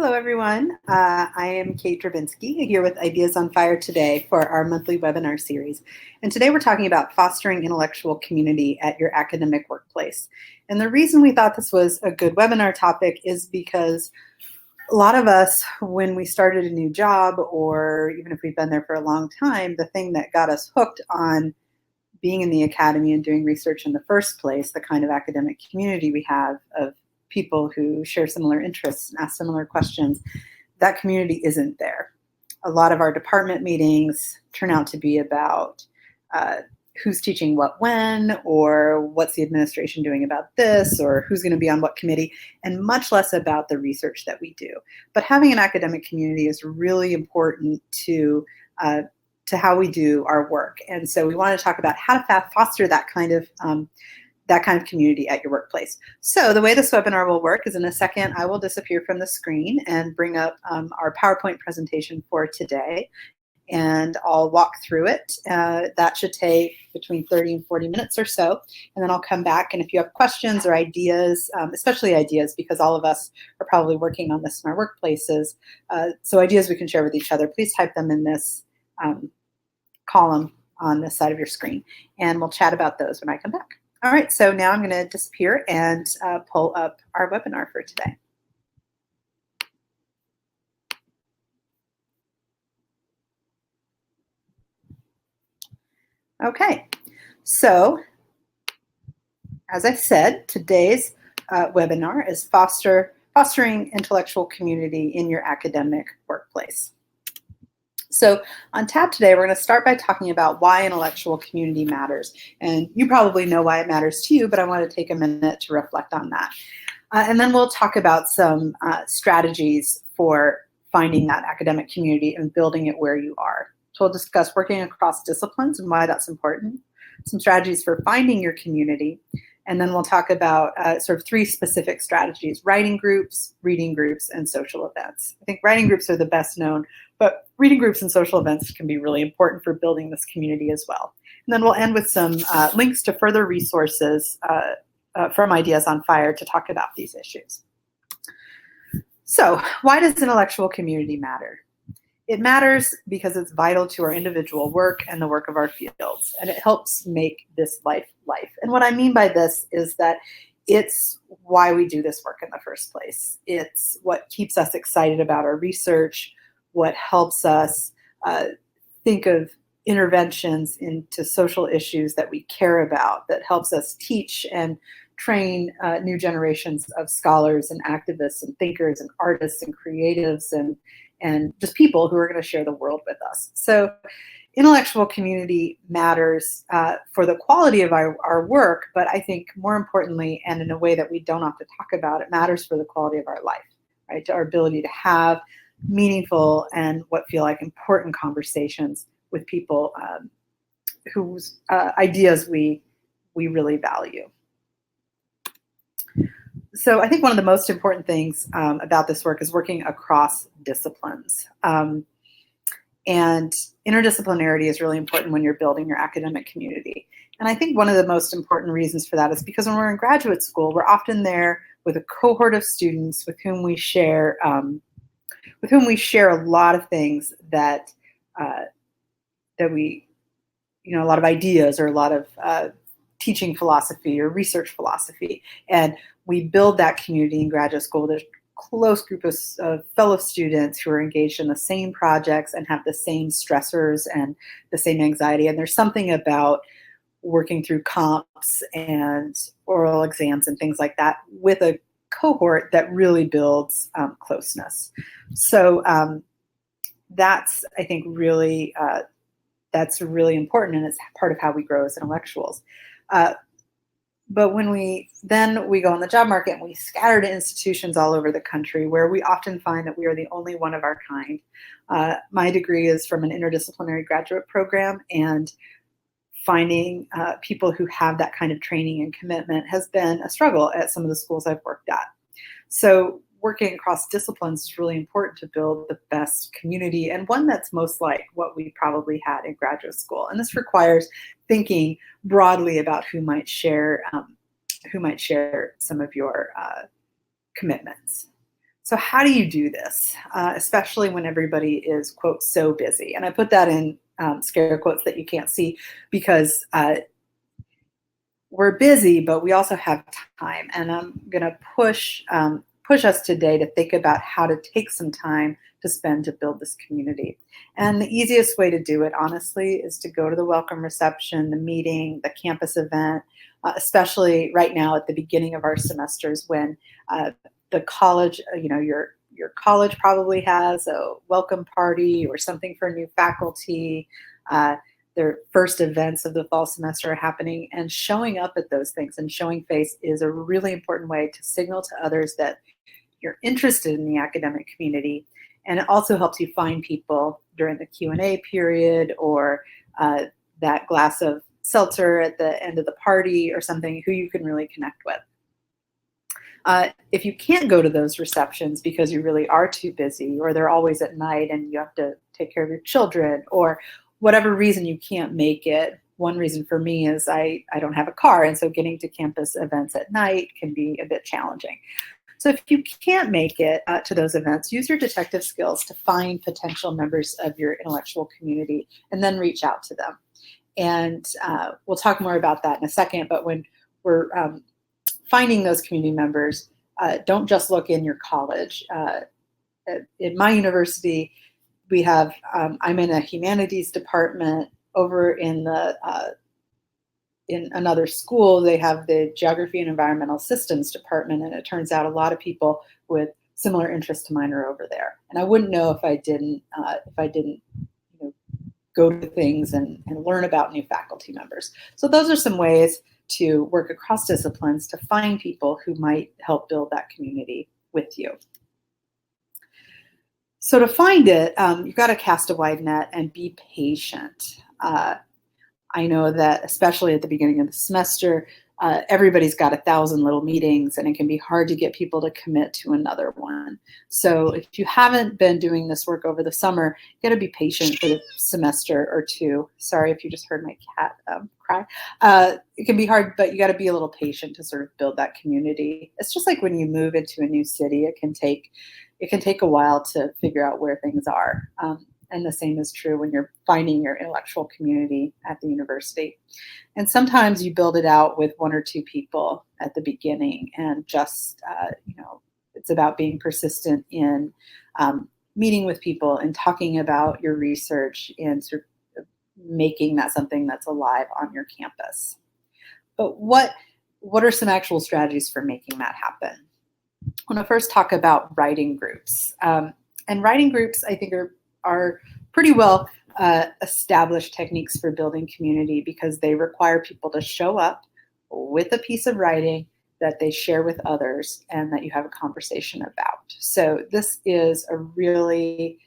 Hello, everyone. I am Kate Drabinski here with Ideas on Fire today for our monthly webinar series. And today we're talking about fostering intellectual community at your academic workplace. And the reason we thought this was a good webinar topic is because a lot of us, when we started a new job, or even if we've been there for a long time, the thing that got us hooked on being in the academy and doing research in the first place, the kind of academic community we have of people who share similar interests and ask similar questions, that community isn't there. A lot of our department meetings turn out to be about who's teaching what when, or what's the administration doing about this, or who's going to be on what committee, and much less about the research that we do. But having an academic community is really important to how we do our work. And so we want to talk about how to foster that kind of community at your workplace. So the way this webinar will work is in a second, I will disappear from the screen and bring up our PowerPoint presentation for today, and I'll walk through it. That should take between 30 and 40 minutes or so, and then I'll come back, and if you have questions or ideas, especially ideas, because all of us are probably working on this in our workplaces, so ideas we can share with each other, please type them in this column on this side of your screen, and we'll chat about those when I come back. All right, so now I'm going to disappear and pull up our webinar for today. Okay, so as I said, today's webinar is fostering intellectual community in your academic workplace. So on tap today, we're going to start by talking about why intellectual community matters. And you probably know why it matters to you, but I want to take a minute to reflect on that. And then we'll talk about some strategies for finding that academic community and building it where you are. So we'll discuss working across disciplines and why that's important, some strategies for finding your community, and then we'll talk about sort of three specific strategies: writing groups, reading groups, and social events. I think writing groups are the best known, but reading groups and social events can be really important for building this community as well. And then we'll end with some links to further resources from Ideas on Fire to talk about these issues. So why does intellectual community matter? It matters because it's vital to our individual work and the work of our fields, and it helps make this life. And what I mean by this is that it's why we do this work in the first place. It's what keeps us excited about our research, what helps us think of interventions into social issues that we care about, that helps us teach and train new generations of scholars and activists and thinkers and artists and creatives and just people who are going to share the world with us. So intellectual community matters for the quality of our work, but I think more importantly, and in a way that we don't often talk about, it matters for the quality of our life, right? To our ability to have meaningful and what feel like important conversations with people whose ideas we really value. So I think one of the most important things about this work is working across disciplines. And interdisciplinarity is really important when you're building your academic community. And I think one of the most important reasons for that is because when we're in graduate school, we're often there with a cohort of students with whom we share a lot of things that we, a lot of ideas or a lot of teaching philosophy or research philosophy. And we build that community in graduate school. There's a close group of fellow students who are engaged in the same projects and have the same stressors and the same anxiety. And there's something about working through comps and oral exams and things like that with a cohort that really builds closeness. So that's, I think, really that's really important, and it's part of how we grow as intellectuals. But when we go on the job market and we scatter to institutions all over the country where we often find that we are the only one of our kind. My degree is from an interdisciplinary graduate program, and finding people who have that kind of training and commitment has been a struggle at some of the schools I've worked at. So working across disciplines is really important to build the best community, and one that's most like what we probably had in graduate school. And this requires thinking broadly about who might share some of your commitments. So how do you do this, especially when everybody is, quote, so busy? And I put that in scare quotes that you can't see because we're busy, but we also have time. And I'm going to push us today to think about how to take some time to spend to build this community. And the easiest way to do it, honestly, is to go to the welcome reception, the meeting, the campus event, especially right now at the beginning of our semesters when the college, your college probably has a welcome party or something for new faculty. Their first events of the fall semester are happening, and showing up at those things and showing face is a really important way to signal to others that you're interested in the academic community. And it also helps you find people during the Q&A period or that glass of seltzer at the end of the party or something who you can really connect with. If you can't go to those receptions because you really are too busy, or they're always at night and you have to take care of your children, or whatever reason you can't make it. One reason for me is I don't have a car, and so getting to campus events at night can be a bit challenging. So if you can't make it to those events, use your detective skills to find potential members of your intellectual community and then reach out to them. And we'll talk more about that in a second, but when we're finding those community members, don't just look in your college. In my university, we have, I'm in a humanities department. Over in another school, they have the geography and environmental systems department, and it turns out a lot of people with similar interests to mine are over there. And I wouldn't know if I didn't go to things and learn about new faculty members. So those are some ways to work across disciplines to find people who might help build that community with you. So to find it, you've got to cast a wide net and be patient. I know that especially at the beginning of the semester, everybody's got 1,000 little meetings, and it can be hard to get people to commit to another one. So if you haven't been doing this work over the summer, you got to be patient for the semester or two. Sorry if you just heard my cat cry. It can be hard, but you got to be a little patient to sort of build that community. It's just like when you move into a new city, it can take a while to figure out where things are. And the same is true when you're finding your intellectual community at the university. And sometimes you build it out with one or two people at the beginning, and just, it's about being persistent in meeting with people and talking about your research and sort of making that something that's alive on your campus. But what are some actual strategies for making that happen? I want to first talk about writing groups. And writing groups, I think, are pretty well established techniques for building community because they require people to show up with a piece of writing that they share with others and that you have a conversation about. So this is a really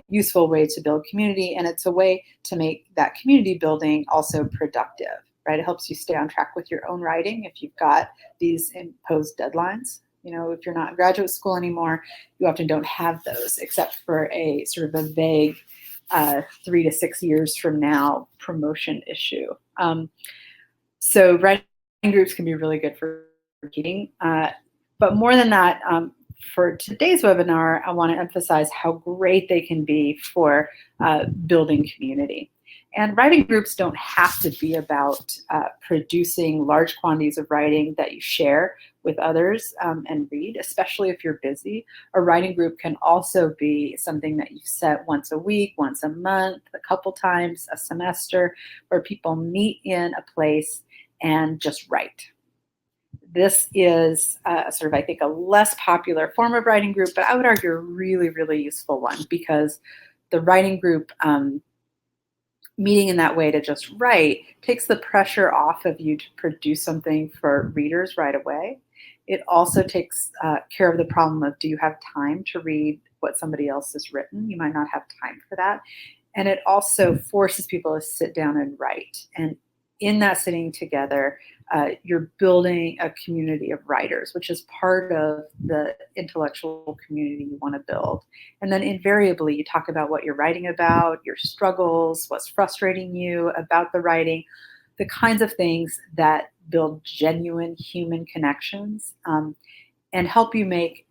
useful way to build community, and it's a way to make that community building also productive, right? It helps you stay on track with your own writing if you've got these imposed deadlines. If you're not in graduate school anymore, you often don't have those except for a sort of a vague 3 to 6 years from now promotion issue. So writing groups can be really good for reading. But more than that, for today's webinar, I want to emphasize how great they can be for building community. And writing groups don't have to be about producing large quantities of writing that you share with others and read, especially if you're busy. A writing group can also be something that you set once a week, once a month, a couple times a semester, where people meet in a place and just write. This is sort of, I think, a less popular form of writing group, but I would argue a really, really useful one, because the writing group meeting in that way to just write takes the pressure off of you to produce something for readers right away. It also takes care of the problem of, do you have time to read what somebody else has written? You might not have time for that. And it also forces people to sit down and write. And in that sitting together, you're building a community of writers, which is part of the intellectual community you want to build. And then invariably, you talk about what you're writing about, your struggles, what's frustrating you about the writing, the kinds of things that build genuine human connections and help you make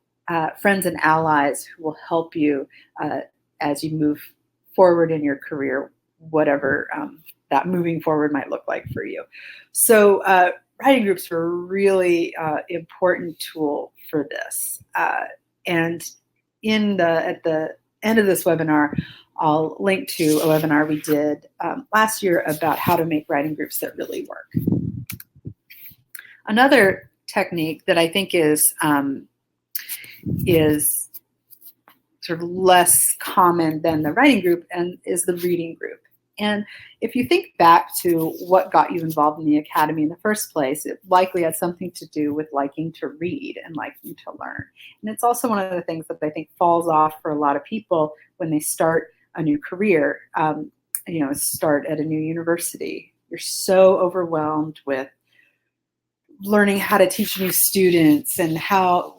friends and allies who will help you as you move forward in your career, whatever that moving forward might look like for you. So writing groups are a really important tool for this. And at the end of this webinar, I'll link to a webinar we did last year about how to make writing groups that really work. Another technique that I think is sort of less common than the writing group and is the reading group. And if you think back to what got you involved in the academy in the first place, it likely had something to do with liking to read and liking to learn. And it's also one of the things that I think falls off for a lot of people when they start a new career, start at a new university. You're so overwhelmed with learning how to teach new students and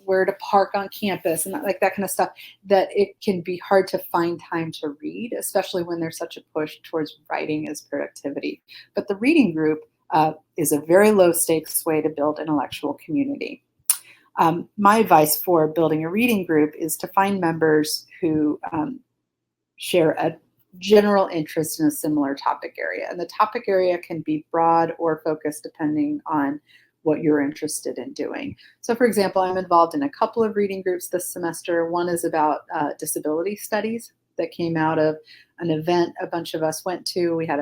where to park on campus and that kind of stuff, that it can be hard to find time to read, especially when there's such a push towards writing as productivity. But the reading group is a very low stakes way to build intellectual community. My advice for building a reading group is to find members who share a general interest in a similar topic area. And the topic area can be broad or focused depending on what you're interested in doing. So for example, I'm involved in a couple of reading groups this semester. One is about disability studies that came out of an event a bunch of us went to. We had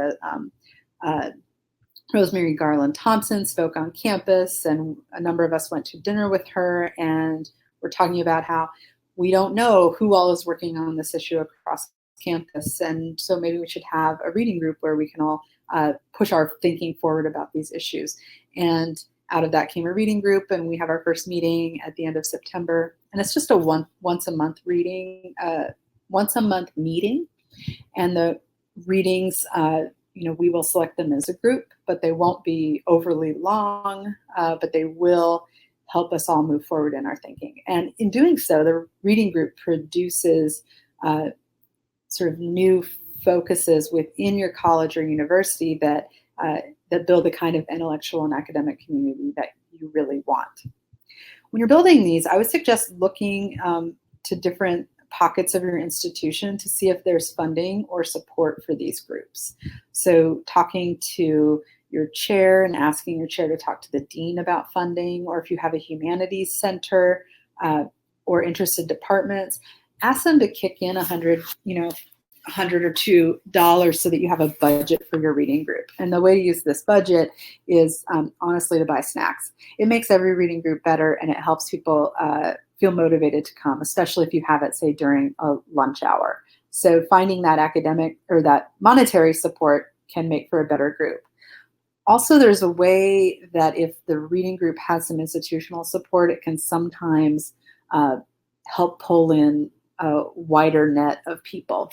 Rosemary Garland Thompson spoke on campus, and a number of us went to dinner with her, and we're talking about how we don't know who all is working on this issue across campus, and so maybe we should have a reading group where we can all push our thinking forward about these issues. And out of that came a reading group, and we have our first meeting at the end of September. And it's just a once a month meeting. And the readings, we will select them as a group, but they won't be overly long, but they will help us all move forward in our thinking. And in doing so, the reading group produces sort of new focuses within your college or university that build the kind of intellectual and academic community that you really want. When you're building these, I would suggest looking to different pockets of your institution to see if there's funding or support for these groups. So talking to your chair and asking your chair to talk to the dean about funding, or if you have a humanities center or interested departments, ask them to kick in $100 or $2 so that you have a budget for your reading group. And the way to use this budget is honestly to buy snacks. It makes every reading group better, and it helps people feel motivated to come, especially if you have it, say, during a lunch hour. So finding that academic or that monetary support can make for a better group. Also, there's a way that if the reading group has some institutional support, it can sometimes help pull in a wider net of people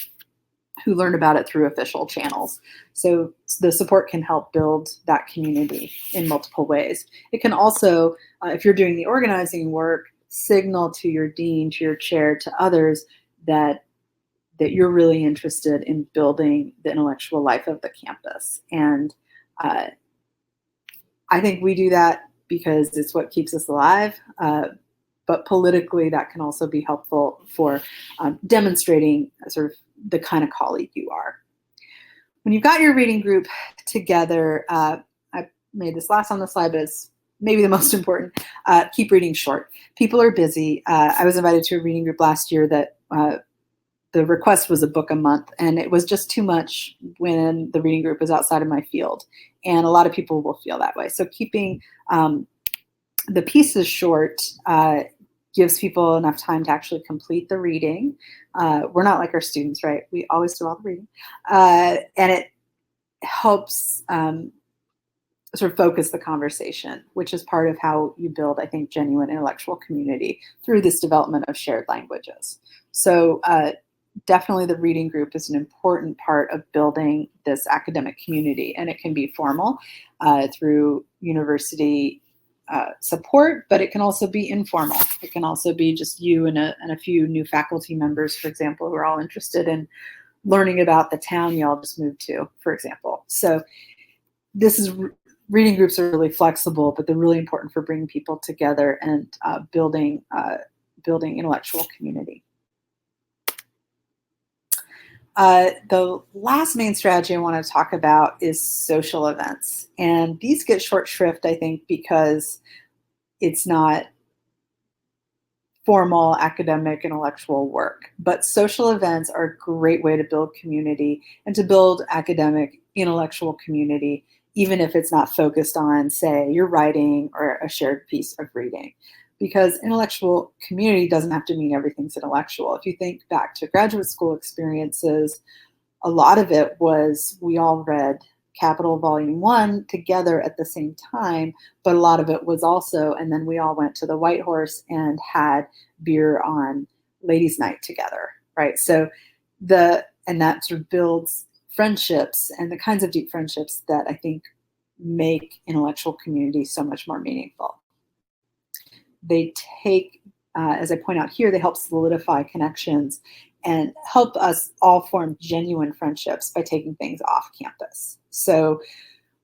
who learn about it through official channels. So the support can help build that community in multiple ways. It can also, if you're doing the organizing work, signal to your dean, to your chair, to others that you're really interested in building the intellectual life of the campus. And I think we do that because it's what keeps us alive. But politically, that can also be helpful for demonstrating sort of the kind of colleague you are. When you've got your reading group together, I made this last on the slide, but it's maybe the most important, keep reading short. People are busy. I was invited to a reading group last year that the request was a book a month, and it was just too much when the reading group was outside of my field. And a lot of people will feel that way. So keeping the pieces short gives people enough time to actually complete the reading. We're not like our students, right? We always do all the reading. And it helps sort of focus the conversation, which is part of how you build, I think, genuine intellectual community through this development of shared languages. So definitely the reading group is an important part of building this academic community, and it can be formal through university support, but it can also be informal. It can also be just you and a few new faculty members, for example, who are all interested in learning about the town you all just moved to, for example. So reading groups are really flexible, but they're really important for bringing people together and building building intellectual community. The last main strategy I want to talk about is social events. And these get short shrift, I think, because it's not formal academic intellectual work. But social events are a great way to build community and to build academic intellectual community, even if it's not focused on, say, your writing or a shared piece of reading. Because intellectual community doesn't have to mean everything's intellectual. If you think back to graduate school experiences, a lot of it was we all read Capital Volume 1 together at the same time, but a lot of it was also, and then we all went to the White Horse and had beer on ladies' night together, right? So and that sort of builds friendships and the kinds of deep friendships that I think make intellectual community so much more meaningful. They take, as I point out here, they help solidify connections and help us all form genuine friendships by taking things off campus. So,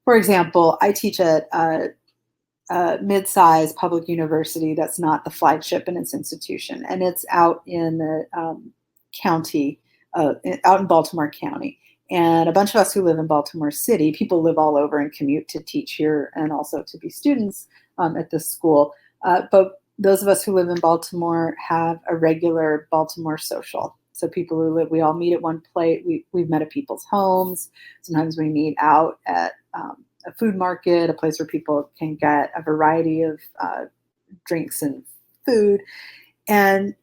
for example, I teach at a mid-sized public university that's not the flagship in its institution, and it's out in the county, out in Baltimore County. And a bunch of us who live in Baltimore City, people live all over and commute to teach here and also to be students at this school. But those of us who live in Baltimore have a regular Baltimore social. So people who live, we all meet at one place. We've met at people's homes. Sometimes we meet out at a food market, a place where people can get a variety of drinks and food, and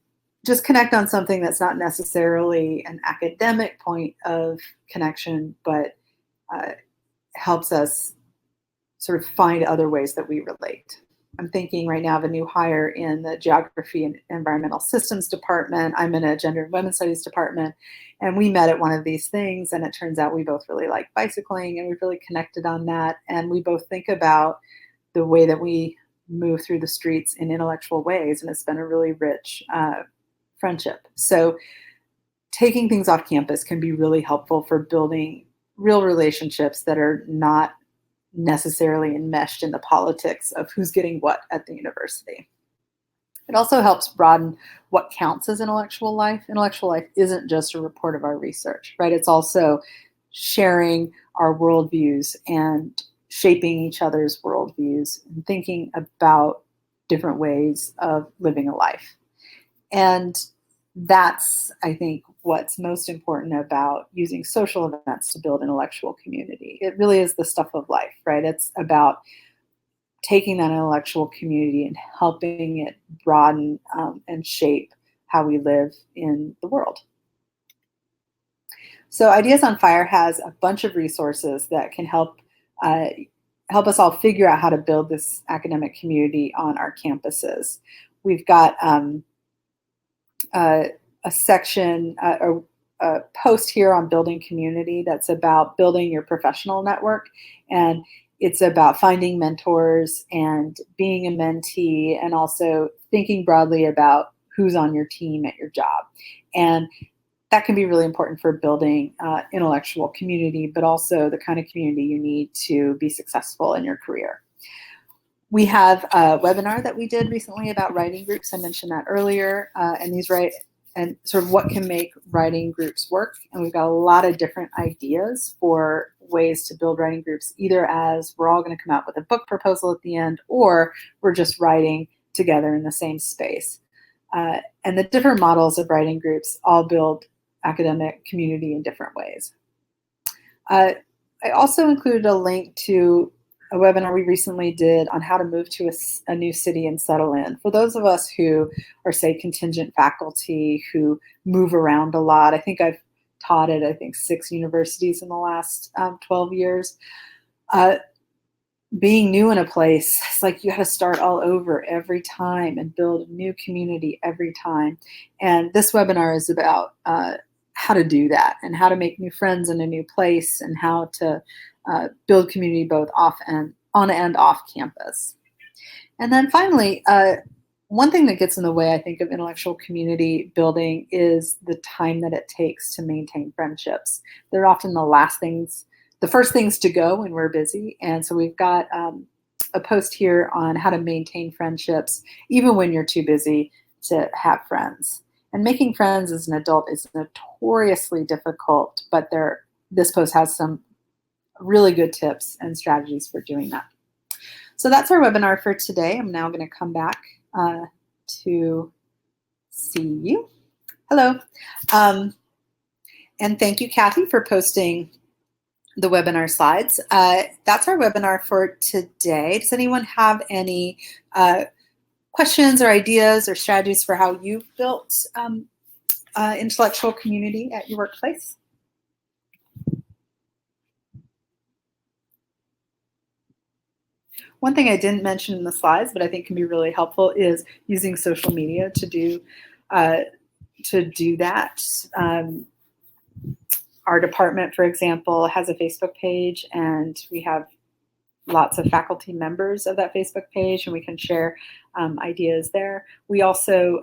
just connect on something that's not necessarily an academic point of connection, but helps us sort of find other ways that we relate. I'm thinking right now of a new hire in the Geography and Environmental Systems department. I'm in a Gender and Women's Studies department, and we met at one of these things, and it turns out we both really like bicycling, and we've really connected on that, and we both think about the way that we move through the streets in intellectual ways, and it's been a really rich friendship. So taking things off campus can be really helpful for building real relationships that are not necessarily enmeshed in the politics of who's getting what at the university. It also helps broaden what counts as intellectual life. Intellectual life isn't just a report of our research, right? It's also sharing our worldviews and shaping each other's worldviews and thinking about different ways of living a life. And that's, I think, what's most important about using social events to build intellectual community. It really is the stuff of life, right? It's about taking that intellectual community and helping it broaden and shape how we live in the world. So Ideas on Fire has a bunch of resources that can help us all figure out how to build this academic community on our campuses. We've got a section, a post here on building community that's about building your professional network, and it's about finding mentors and being a mentee, and also thinking broadly about who's on your team at your job. And that can be really important for building intellectual community, but also the kind of community you need to be successful in your career. We have a webinar that we did recently about writing groups. I mentioned that earlier, and sort of what can make writing groups work. And we've got a lot of different ideas for ways to build writing groups, either as we're all going to come out with a book proposal at the end, or we're just writing together in the same space. And the different models of writing groups all build academic community in different ways. I also included a link to a webinar we recently did on how to move to a new city and settle in. For those of us who are, say, contingent faculty who move around a lot, I think I've taught at, 6 universities in the last 12 years. Being new in a place, it's like you got to start all over every time and build a new community every time. And this webinar is about how to do that and how to make new friends in a new place and how to build community both on and off campus. And then finally, one thing that gets in the way, I think, of intellectual community building is the time that it takes to maintain friendships. They're often the first things to go when we're busy. And so we've got a post here on how to maintain friendships, even when you're too busy to have friends. And making friends as an adult is notoriously difficult, but this post has some really good tips and strategies for doing that. So that's our webinar for today. I'm now going to come back to see you. Hello. And thank you, Kathy, for posting the webinar slides. That's our webinar for today. Does anyone have any questions or ideas or strategies for how you've built intellectual community at your workplace? One thing I didn't mention in the slides, but I think can be really helpful, is using social media to do that. Our department, for example, has a Facebook page, and we have lots of faculty members of that Facebook page, and we can share ideas there. We also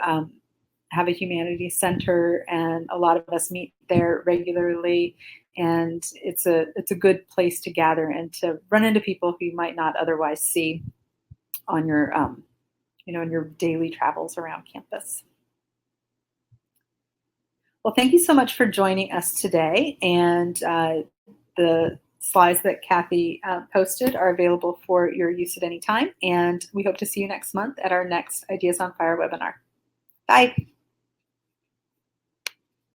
have a humanities center, and a lot of us meet there regularly, and it's a good place to gather and to run into people who you might not otherwise see on your in your daily travels around campus. Well, thank you so much for joining us today, and the slides that Kathy posted are available for your use at any time, and we hope to see you next month at our next Ideas on Fire webinar. Bye.